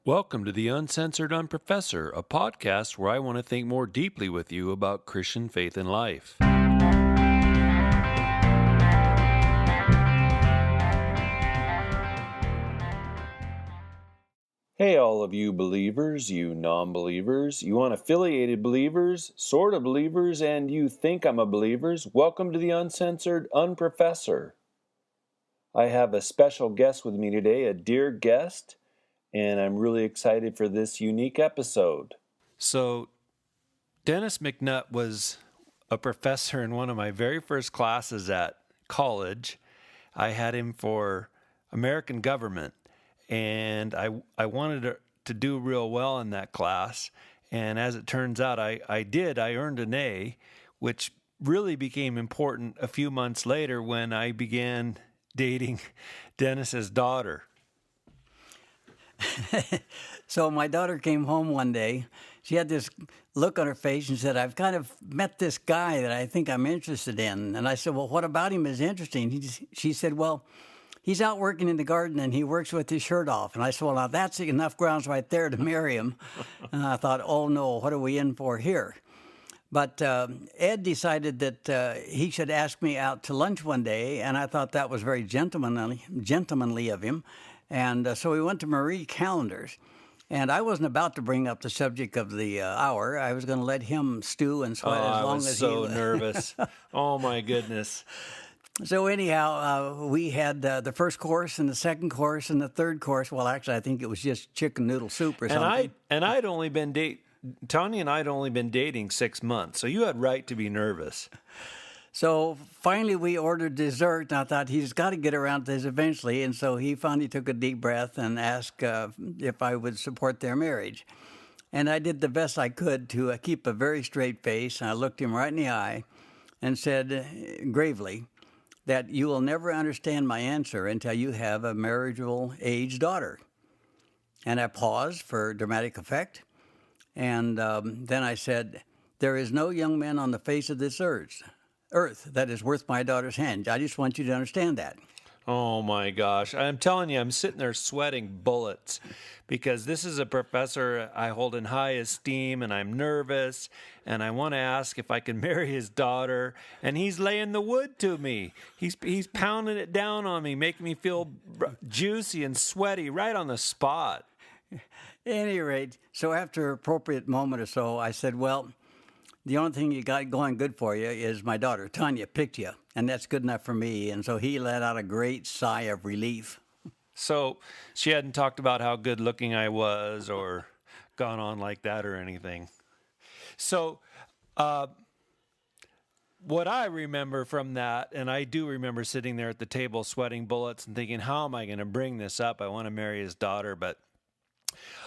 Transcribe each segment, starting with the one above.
Welcome to the Uncensored Unprofessor, a podcast where I want to think more deeply with you about Christian faith and life. Hey, all of you believers, you non-believers, you unaffiliated believers, sort of believers, and you think I'm a believers, welcome to the Uncensored Unprofessor. I have a special guest with me today, a dear guest, and I'm really excited for this unique episode. So, Dennis McNutt was a professor in one of my very first classes at college. I had him for American government, and I wanted to do real well in that class. And as it turns out, I did. I earned an A, which really became important a few months later when I began dating Dennis's daughter. So my daughter came home one day. She had this look on her face and said, I've kind of met this guy that I think I'm interested in. And I said, well, what about him is interesting? She said, well, he's out working in the garden and he works with his shirt off. And I said, well, now that's enough grounds right there to marry him. And I thought, oh, no, what are we in for here? But Ed decided that he should ask me out to lunch one day, and I thought that was very gentlemanly of him. And so we went to Marie Callender's, and I wasn't about to bring up the subject of the hour. I was going to let him stew and sweat as long as he I was so nervous. Oh, my goodness. So anyhow, we had the first course and the second course and the third course. Well, actually, I think it was just chicken noodle soup or something. Tanya and I had only been dating 6 months, so you had right to be nervous. So finally we ordered dessert, and I thought he's got to get around to this eventually. And so he finally took a deep breath and asked if I would support their marriage. And I did the best I could to keep a very straight face. And I looked him right in the eye and said gravely that you will never understand my answer until you have a marriageable age daughter. And I paused for dramatic effect. And then I said, there is no young man on the face of this earth that is worth my daughter's hand. I just want you to understand that. Oh my gosh. I'm telling you, I'm sitting there sweating bullets because this is a professor I hold in high esteem, and I'm nervous, and I want to ask if I can marry his daughter, and he's laying the wood to me. He's pounding it down on me, making me feel juicy and sweaty right on the spot. At any rate, so after an appropriate moment or so, I said, well, the only thing you got going good for you is my daughter, Tanya, picked you, and that's good enough for me. And so he let out a great sigh of relief. So she hadn't talked about how good looking I was or gone on like that or anything. So what I remember from that, and I do remember sitting there at the table sweating bullets and thinking, how am I going to bring this up? I want to marry his daughter. But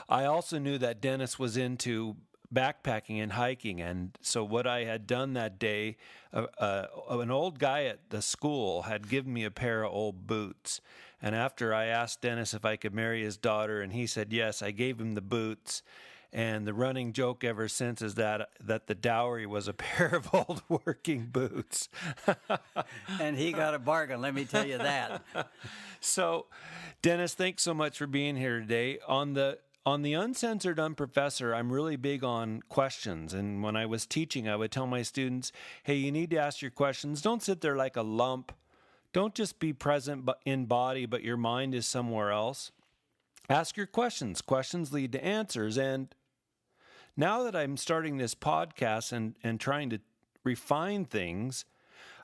I also knew that Dennis was into backpacking and hiking, and so what I had done that day, an old guy at the school had given me a pair of old boots, and after I asked Dennis if I could marry his daughter, and he said yes, I gave him the boots. And the running joke ever since is that the dowry was a pair of old working boots. And he got a bargain, let me tell you that. So, Dennis, thanks so much for being here today. On the Uncensored Unprofessor, I'm really big on questions. And when I was teaching, I would tell my students, hey, you need to ask your questions. Don't sit there like a lump. Don't just be present in body, but your mind is somewhere else. Ask your questions. Questions lead to answers. And now that I'm starting this podcast and trying to refine things,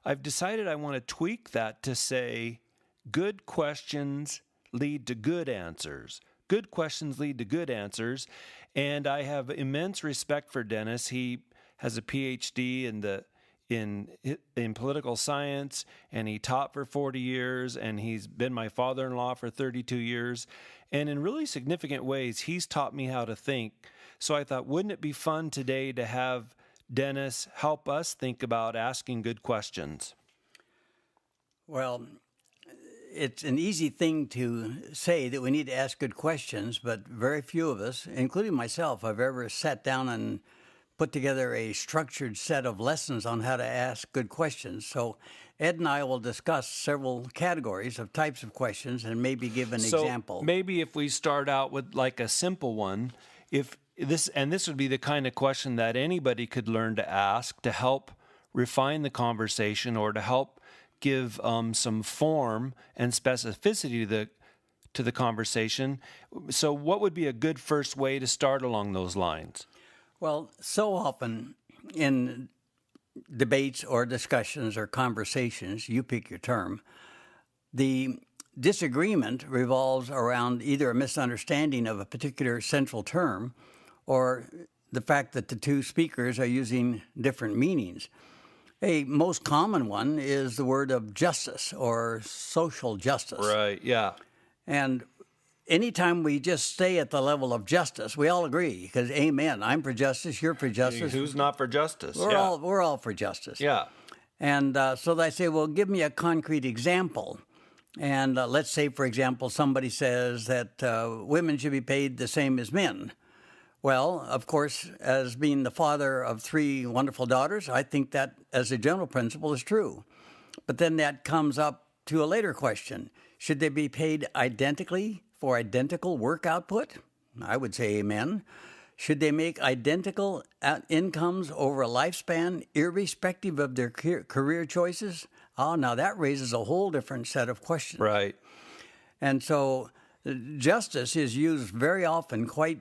I've decided I want to tweak that to say, good questions lead to good answers. Good questions lead to good answers, and I have immense respect for Dennis. He has a PhD in political science, and he taught for 40 years, and he's been my father-in-law for 32 years, and in really significant ways, he's taught me how to think. So I thought, wouldn't it be fun today to have Dennis help us think about asking good questions? Well, it's an easy thing to say that we need to ask good questions, but very few of us, including myself, have ever sat down and put together a structured set of lessons on how to ask good questions. So Ed and I will discuss several categories of types of questions and maybe give an example. Maybe if we start out with like a simple one, if this would be the kind of question that anybody could learn to ask to help refine the conversation or to help give some form and specificity to the conversation. So what would be a good first way to start along those lines? Well, so often in debates or discussions or conversations, you pick your term, the disagreement revolves around either a misunderstanding of a particular central term or the fact that the two speakers are using different meanings. A most common one is the word of justice or social justice. Right, yeah. And anytime we just stay at the level of justice, we all agree, because amen, I'm for justice, you're for justice. Who's not for justice? We're all for justice. Yeah. And so I say, well, give me a concrete example. And let's say, for example, somebody says that women should be paid the same as men. Well, of course, as being the father of 3 wonderful daughters, I think that as a general principle is true. But then that comes up to a later question. Should they be paid identically for identical work output? I would say amen. Should they make identical incomes over a lifespan, irrespective of their career choices? Oh, now that raises a whole different set of questions. Right. And so justice is used very often quite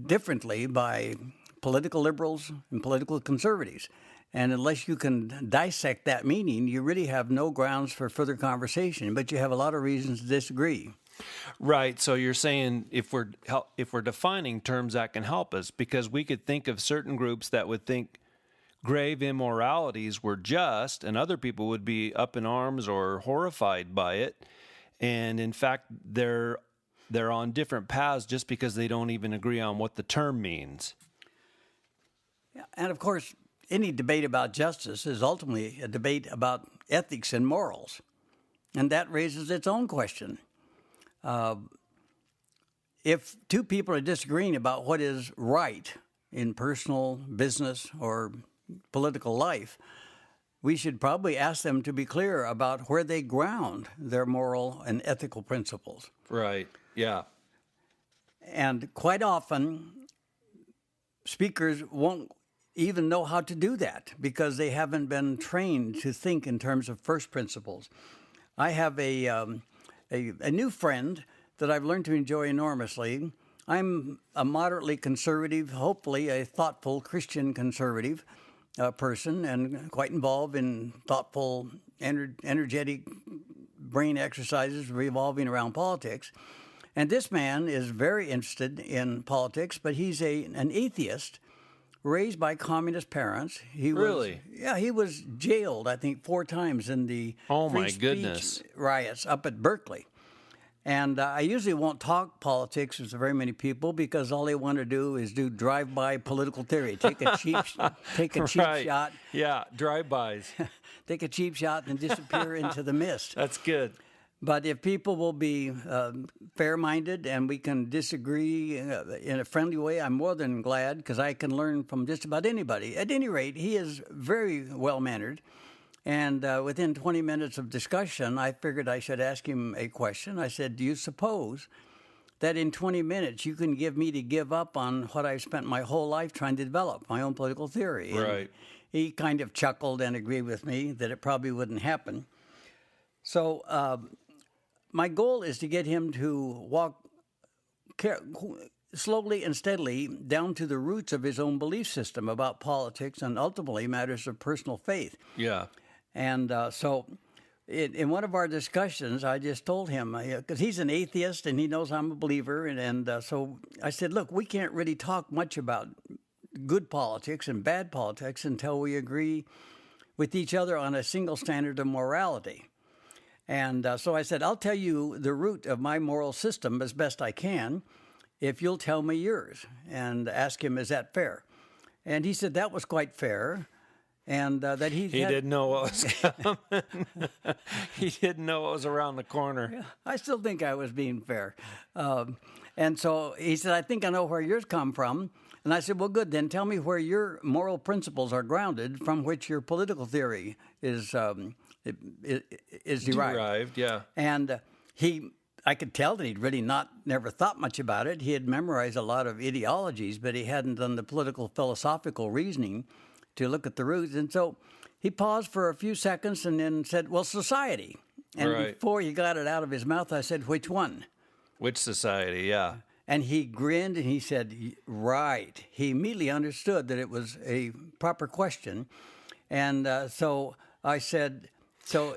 differently by political liberals and political conservatives. And unless you can dissect that meaning, you really have no grounds for further conversation, but you have a lot of reasons to disagree. Right. So you're saying if we're defining terms that can help us, because we could think of certain groups that would think grave immoralities were just, and other people would be up in arms or horrified by it. And in fact, they're on different paths just because they don't even agree on what the term means. Yeah, and of course, any debate about justice is ultimately a debate about ethics and morals. And that raises its own question. If two people are disagreeing about what is right in personal, business, or political life, we should probably ask them to be clear about where they ground their moral and ethical principles. Right, yeah. And quite often, speakers won't even know how to do that because they haven't been trained to think in terms of first principles. I have a new friend that I've learned to enjoy enormously. I'm a moderately conservative, hopefully a thoughtful Christian conservative person, and quite involved in thoughtful, energetic brain exercises revolving around politics. And this man is very interested in politics, but he's an atheist raised by communist parents. Really? Yeah, he was jailed, I think, 4 times in the free speech riots up at Berkeley. And I usually won't talk politics with very many people because all they want to do is do drive-by political theory. Take a cheap Right. shot. Yeah, drive-bys. Take a cheap shot and disappear into the mist. That's good. But if people will be fair-minded and we can disagree in a friendly way, I'm more than glad because I can learn from just about anybody. At any rate, he is very well-mannered. And within 20 minutes of discussion, I figured I should ask him a question. I said, do you suppose that in 20 minutes you can give me to give up on what I've spent my whole life trying to develop, my own political theory? Right. And he kind of chuckled and agreed with me that it probably wouldn't happen. So my goal is to get him to walk slowly and steadily down to the roots of his own belief system about politics and ultimately matters of personal faith. Yeah. And so in one of our discussions, I just told him, because he's an atheist and he knows I'm a believer, and so I said, look, we can't really talk much about good politics and bad politics until we agree with each other on a single standard of morality. And so I said, I'll tell you the root of my moral system as best I can if you'll tell me yours, and ask him, is that fair? And he said that was quite fair. And that he didn't know what was coming. He didn't know what was around the corner. Yeah, I still think I was being fair. And so he said, I think I know where yours come from. And I said, well, good, then tell me where your moral principles are grounded from which your political theory is derived. Yeah. And I could tell that he'd really never thought much about it. He had memorized a lot of ideologies, but he hadn't done the political philosophical reasoning to look at the roots. And so he paused for a few seconds and then said, well, society. And before he got it out of his mouth, I said, which one? Which society, yeah. And he grinned and he said, right. He immediately understood that it was a proper question. And so I said,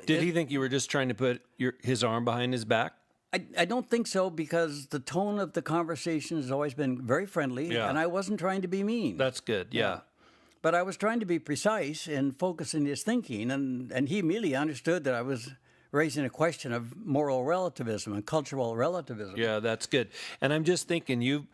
Did he think you were just trying to put his arm behind his back? I don't think so, because the tone of the conversation has always been very friendly, and I wasn't trying to be mean. That's good, yeah. But I was trying to be precise and focus in his thinking, and he immediately understood that I was raising a question of moral relativism and cultural relativism. Yeah, that's good. And I'm just thinking, you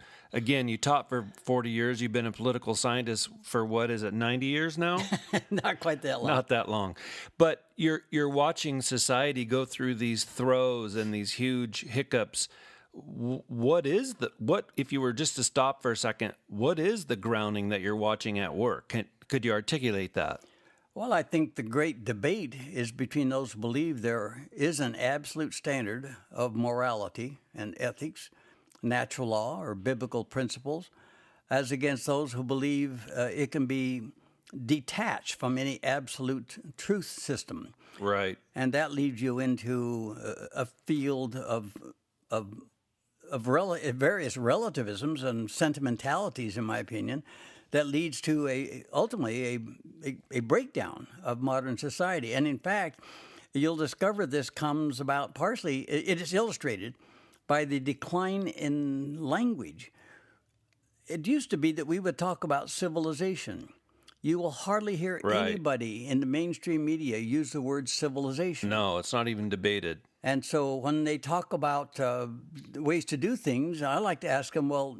taught for 40 years. You've been a political scientist for, 90 years now? Not quite that long. Not that long. But you're watching society go through these throes and these huge hiccups. What if you were just to stop for a second, what is the grounding that you're watching at work? Could you articulate that? Well, I think the great debate is between those who believe there is an absolute standard of morality and ethics, natural law or biblical principles, as against those who believe it can be detached from any absolute truth system. Right. And that leads you into a field of various relativisms and sentimentalities, in my opinion, that leads to ultimately a breakdown of modern society. And in fact, you'll discover this comes about partially, it is illustrated by the decline in language. It used to be that we would talk about civilization. You will hardly hear anybody in the mainstream media use the word civilization. No, it's not even debated. And so when they talk about ways to do things, I like to ask them, well,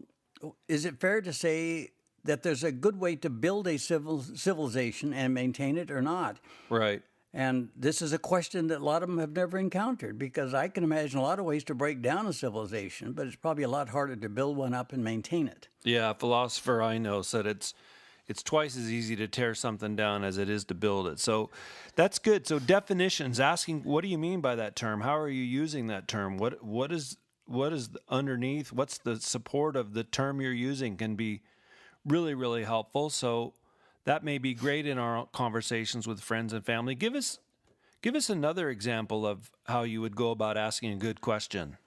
is it fair to say that there's a good way to build a civilization and maintain it or not? Right. And this is a question that a lot of them have never encountered, because I can imagine a lot of ways to break down a civilization, but it's probably a lot harder to build one up and maintain it. Yeah, a philosopher I know said it's twice as easy to tear something down as it is to build it. So that's good. So definitions, asking, what do you mean by that term? How are you using that term? What is underneath? What's the support of the term you're using can be really, really helpful. So that may be great in our conversations with friends and family. Give us another example of how you would go about asking a good question.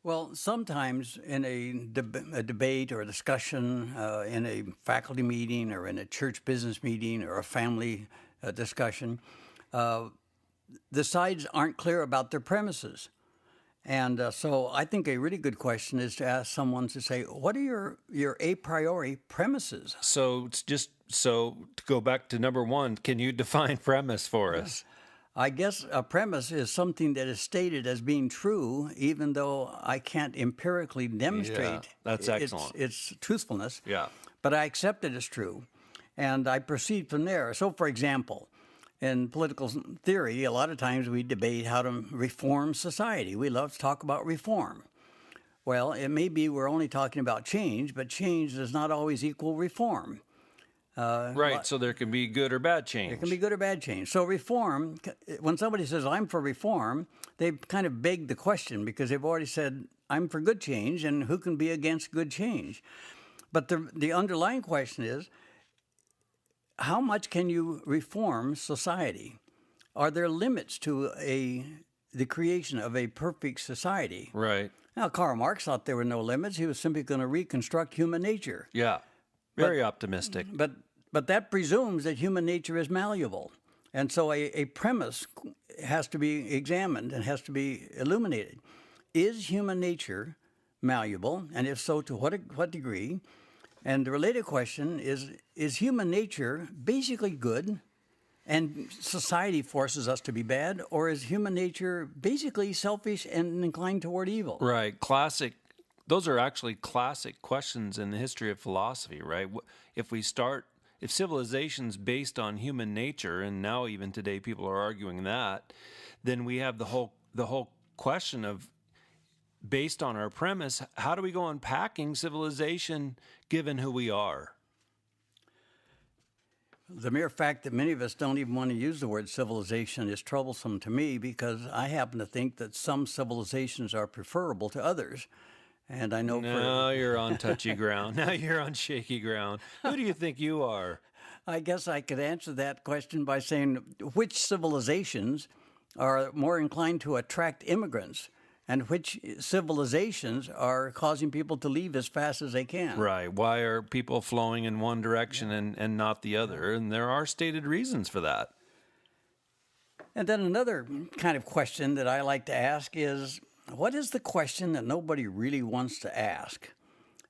Well, sometimes in a debate or a discussion, in a faculty meeting or in a church business meeting or a family discussion, the sides aren't clear about their premises. And so I think a really good question is to ask someone to say, what are your a priori premises? So to go back to number one, can you define premise for us? I guess a premise is something that is stated as being true, even though I can't empirically demonstrate that's excellent. Its truthfulness. Yeah. But I accept it as true, and I proceed from there. So, for example, in political theory, a lot of times we debate how to reform society. We love to talk about reform. Well, it may be we're only talking about change, but change does not always equal reform. Right, so there can be good or bad change. There can be good or bad change. So reform, when somebody says, I'm for reform, they've kind of begged the question, because they've already said, I'm for good change, and who can be against good change? But the underlying question is, how much can you reform society? Are there limits to the creation of a perfect society? Right. Now, Karl Marx thought there were no limits. He was simply going to reconstruct human nature. Yeah. Very optimistic. But that presumes that human nature is malleable. And so a premise has to be examined and has to be illuminated. Is human nature malleable? And if so, to what degree? And the related question is human nature basically good and society forces us to be bad? Or is human nature basically selfish and inclined toward evil? Right. Those are actually classic questions in the history of philosophy, right? If civilization's based on human nature, and now even today people are arguing that, then we have the whole question of based on our premise, how do we go unpacking civilization given who we are? The mere fact that many of us don't even want to use the word civilization is troublesome to me, because I happen to think that some civilizations are preferable to others. And I know Now you're on touchy ground. Now you're on shaky ground. Who do you think you are? I guess I could answer that question by saying, which civilizations are more inclined to attract immigrants, and which civilizations are causing people to leave as fast as they can? Right. Why are people flowing in one direction and not the other? And there are stated reasons for that. And then another kind of question that I like to ask is, what is the question that nobody really wants to ask?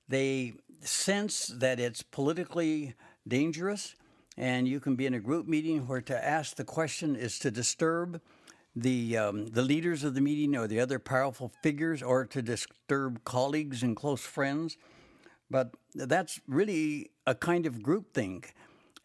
They sense that it's politically dangerous, and you can be in a group meeting where to ask the question is to disturb the leaders of the meeting or the other powerful figures, or to disturb colleagues and close friends. But that's really a kind of groupthink.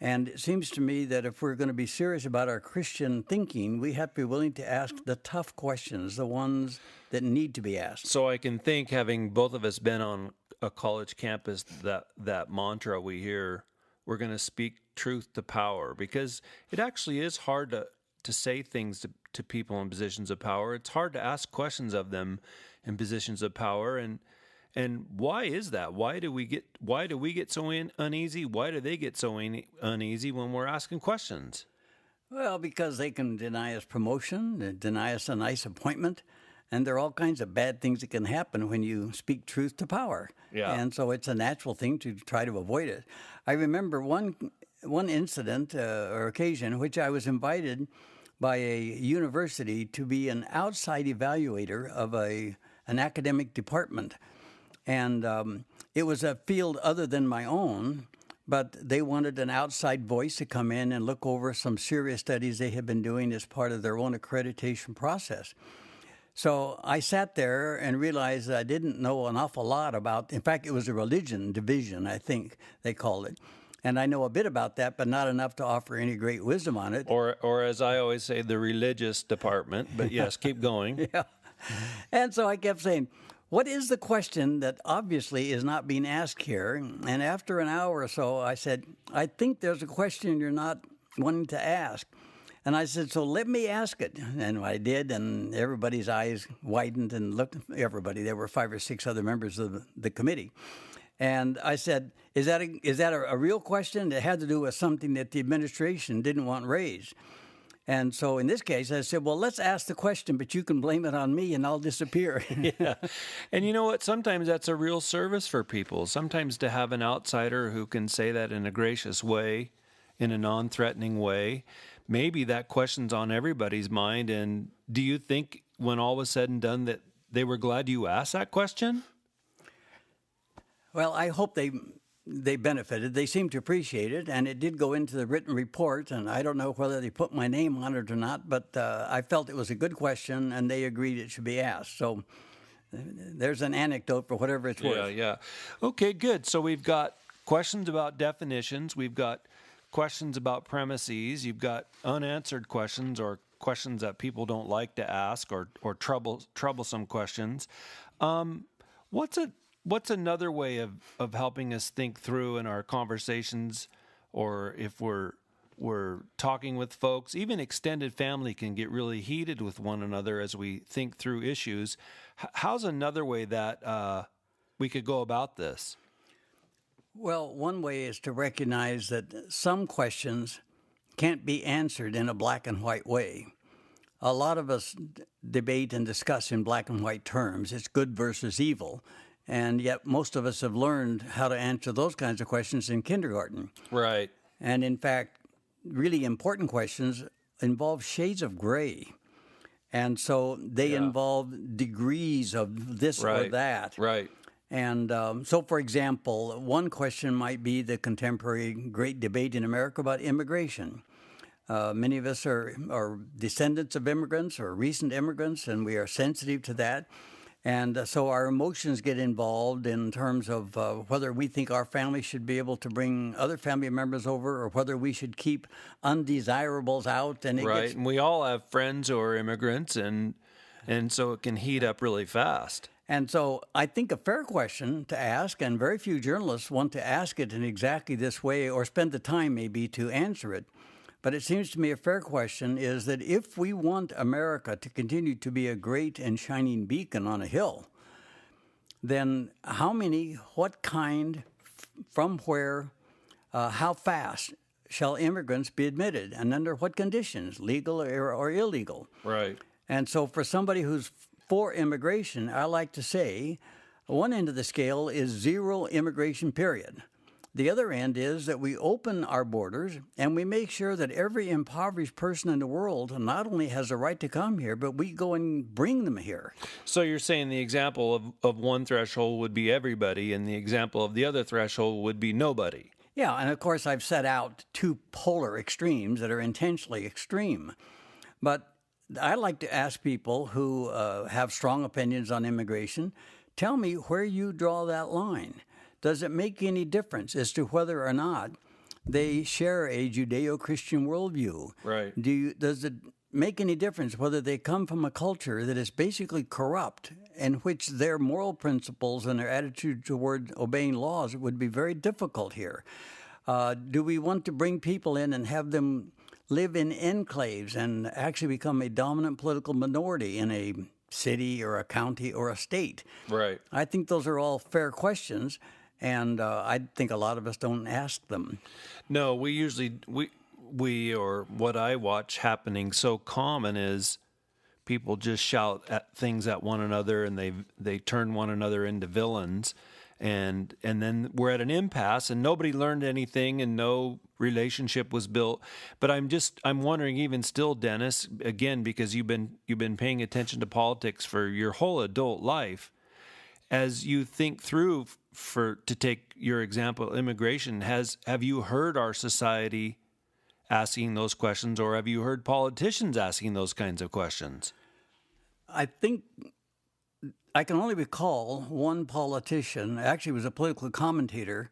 And it seems to me that if we're going to be serious about our Christian thinking, we have to be willing to ask the tough questions, the ones that need to be asked. So I can think, having both of us been on a college campus, that mantra we hear, we're going to speak truth to power, because it actually is hard to say things to people in positions of power. It's hard to ask questions of them in positions of power. And why is that? Why do we get so uneasy? Why do they get so uneasy when we're asking questions? Well, because they can deny us promotion, deny us a nice appointment, and there are all kinds of bad things that can happen when you speak truth to power. Yeah. And so it's a natural thing to try to avoid it. I remember one incident or occasion in which I was invited by a university to be an outside evaluator of an academic department. And it was a field other than my own, but they wanted an outside voice to come in and look over some serious studies they had been doing as part of their own accreditation process. So I sat there and realized that I didn't know an awful lot about, in fact, it was a religion division, I think they called it. And I know a bit about that, but not enough to offer any great wisdom on it. Or as I always say, the religious department. But yes, keep going. Yeah. And so I kept saying, what is the question that obviously is not being asked here? And after an hour or so, I said, I think there's a question you're not wanting to ask. And I said, so let me ask it. And I did, and everybody's eyes widened and looked, everybody, there were 5 or 6 other members of the committee. And I said, is that a real question? It had to do with something that the administration didn't want raised. And so in this case, I said, well, let's ask the question, but you can blame it on me and I'll disappear. Yeah. And you know what? Sometimes that's a real service for people. Sometimes to have an outsider who can say that in a gracious way, in a non-threatening way, maybe that question's on everybody's mind. And do you think when all was said and done that they were glad you asked that question? Well, I hope they benefited. They seemed to appreciate it, and it did go into the written report, and I don't know whether they put my name on it or not, but I felt it was a good question, and they agreed it should be asked. So there's an anecdote for whatever it's worth. Yeah. Okay, good. So we've got questions about definitions. We've got questions about premises. You've got unanswered questions, or questions that people don't like to ask, or troublesome questions. What's another way of helping us think through in our conversations, or if we're talking with folks? Even extended family can get really heated with one another as we think through issues. How's another way that we could go about this? Well, one way is to recognize that some questions can't be answered in a black and white way. A lot of us debate and discuss in black and white terms. It's good versus evil. And yet most of us have learned how to answer those kinds of questions in kindergarten. Right. And in fact, really important questions involve shades of gray. And so they involve degrees of this or that. Right. And so, for example, one question might be the contemporary great debate in America about immigration. Many of us are descendants of immigrants or recent immigrants, and we are sensitive to that. And so our emotions get involved in terms of whether we think our family should be able to bring other family members over, or whether we should keep undesirables out. And and we all have friends who are immigrants, and so it can heat up really fast. And so I think a fair question to ask, and very few journalists want to ask it in exactly this way or spend the time maybe to answer it. But it seems to me a fair question is that if we want America to continue to be a great and shining beacon on a hill, then how many, what kind, from where, how fast shall immigrants be admitted, and under what conditions, legal or illegal? Right. And so for somebody who's for immigration, I like to say one end of the scale is zero immigration, period. The other end is that we open our borders and we make sure that every impoverished person in the world not only has a right to come here, but we go and bring them here. So you're saying the example of one threshold would be everybody, and the example of the other threshold would be nobody. Yeah, and of course I've set out two polar extremes that are intentionally extreme. But I like to ask people who have strong opinions on immigration, tell me where you draw that line. Does it make any difference as to whether or not they share a Judeo-Christian worldview? Right. Does it make any difference whether they come from a culture that is basically corrupt, in which their moral principles and their attitude toward obeying laws would be very difficult here? Do we want to bring people in and have them live in enclaves and actually become a dominant political minority in a city or a county or a state? Right. I think those are all fair questions, and I think a lot of us don't ask them. No, we usually, we or what I watch happening so common is people just shout at things at one another, and they turn one another into villains. And then we're at an impasse, and nobody learned anything, and no relationship was built. But I'm wondering, even still, Dennis, again, because you've been paying attention to politics for your whole adult life, as you think through, to take your example, immigration, have you heard our society asking those questions, or have you heard politicians asking those kinds of questions? I think I can only recall one politician, actually was a political commentator,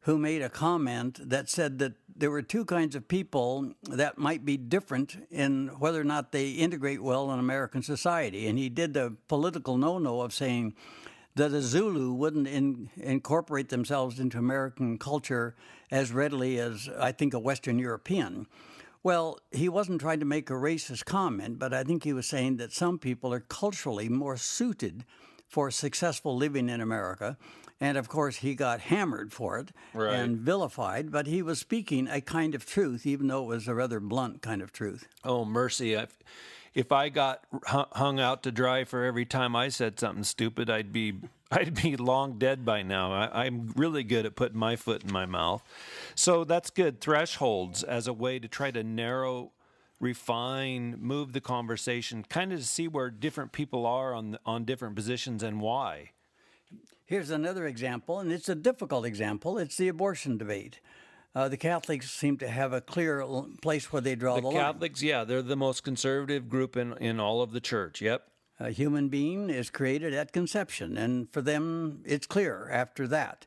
who made a comment that said that there were two kinds of people that might be different in whether or not they integrate well in American society. And he did the political no-no of saying that a Zulu wouldn't incorporate themselves into American culture as readily as, I think, a Western European. Well, he wasn't trying to make a racist comment, but I think he was saying that some people are culturally more suited for successful living in America. And of course, he got hammered for it and vilified, but he was speaking a kind of truth, even though it was a rather blunt kind of truth. Oh, mercy. If I got hung out to dry for every time I said something stupid, I'd be long dead by now. I'm really good at putting my foot in my mouth. So that's good. Thresholds as a way to try to narrow, refine, move the conversation, kind of to see where different people are on different positions and why. Here's another example, and it's a difficult example. It's the abortion debate. The Catholics seem to have a clear place where they draw the line. The Catholics, yeah, they're the most conservative group in all of the church. Yep. A human being is created at conception, and for them, it's clear after that.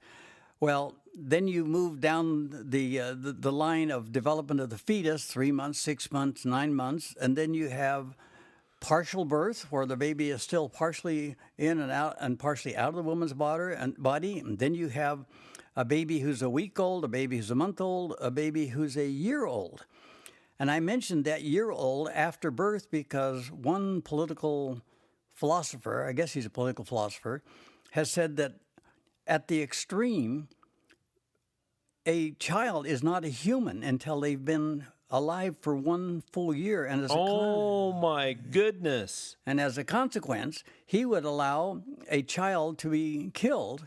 Well, then you move down the line of development of the fetus, 3 months, 6 months, 9 months, and then you have partial birth, where the baby is still partially in and out and partially out of the woman's body. And then you have a baby who's a week old, a baby who's a month old, a baby who's a year old. And I mentioned that year old after birth because one political philosopher, I guess he's a political philosopher, has said that at the extreme, a child is not a human until they've been alive for 1 full year. And my goodness. And as a consequence, he would allow a child to be killed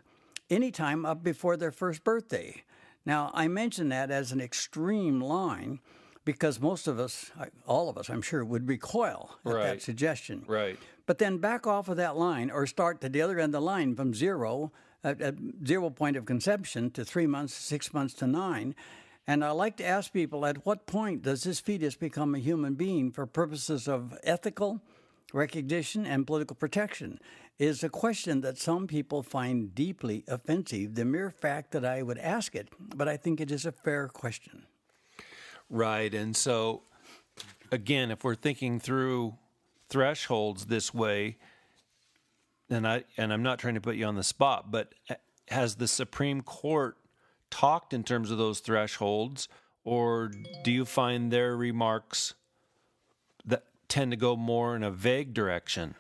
anytime up before their first birthday. Now, I mention that as an extreme line because most of us, all of us, I'm sure, would recoil at that suggestion. Right. But then back off of that line or start to the other end of the line from zero, at 0 point of conception to 3 months, 6 months to 9. And I like to ask people, at what point does this fetus become a human being for purposes of ethical recognition and political protection? Is a question that some people find deeply offensive, the mere fact that I would ask it, but I think it is a fair question. Right, and so, again, if we're thinking through thresholds this way, and I'm not trying to put you on the spot, but has the Supreme Court talked in terms of those thresholds, or do you find their remarks that tend to go more in a vague direction?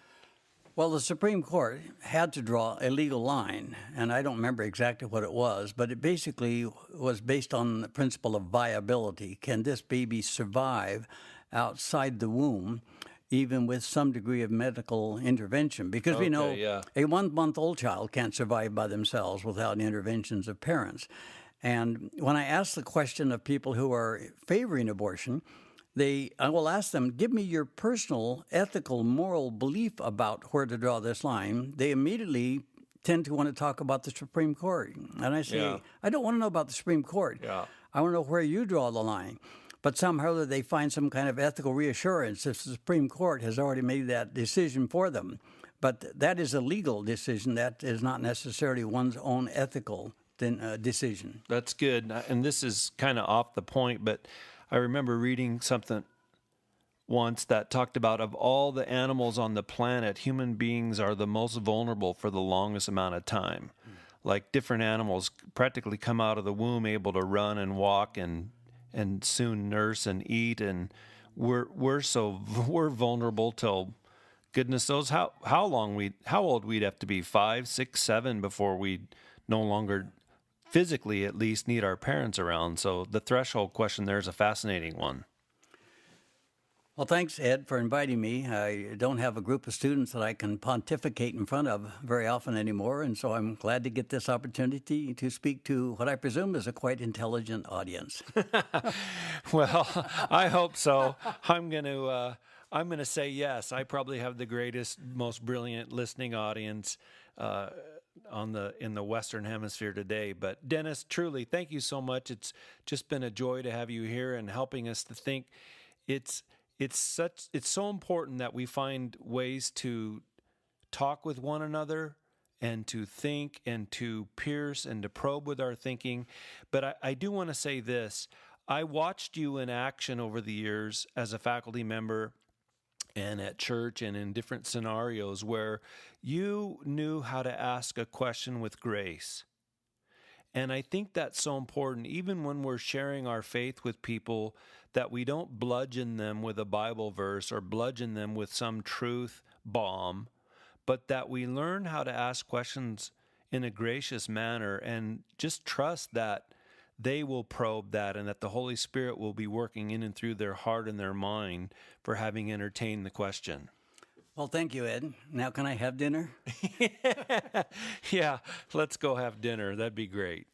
Well, the Supreme Court had to draw a legal line, and I don't remember exactly what it was, but it basically was based on the principle of viability. Can this baby survive outside the womb, even with some degree of medical intervention? Because we know a 1-month-old child can't survive by themselves without interventions of parents. And when I ask the question of people who are favoring abortion, I will ask them, give me your personal, ethical, moral belief about where to draw this line. They immediately tend to want to talk about the Supreme Court. And I say, I don't want to know about the Supreme Court. I want to know where you draw the line. But somehow they find some kind of ethical reassurance if the Supreme Court has already made that decision for them. But that is a legal decision. That is not necessarily one's own ethical decision. That's good. And this is kind of off the point, but I remember reading something once that talked about, of all the animals on the planet, human beings are the most vulnerable for the longest amount of time. Like different animals practically come out of the womb able to run and walk and soon nurse and eat, and we're vulnerable till goodness knows how old we'd have to be, 5, 6, 7 before we'd no longer, physically at least, need our parents around. So the threshold question there is a fascinating one. Well, thanks, Ed, for inviting me. I don't have a group of students that I can pontificate in front of very often anymore, and so I'm glad to get this opportunity to speak to what I presume is a quite intelligent audience. Well, I hope so. I'm going to say yes. I probably have the greatest, most brilliant listening audience in the Western Hemisphere today. But Dennis, truly, thank you so much. It's just been a joy to have you here and helping us to think. It's so important that we find ways to talk with one another and to think and to pierce and to probe with our thinking. But I do want to say this. I watched you in action over the years as a faculty member and at church and in different scenarios where you knew how to ask a question with grace. And I think that's so important, even when we're sharing our faith with people, that we don't bludgeon them with a Bible verse or bludgeon them with some truth bomb, but that we learn how to ask questions in a gracious manner and just trust that they will probe that and that the Holy Spirit will be working in and through their heart and their mind for having entertained the question. Well, thank you, Ed. Now can I have dinner? Yeah, let's go have dinner. That'd be great.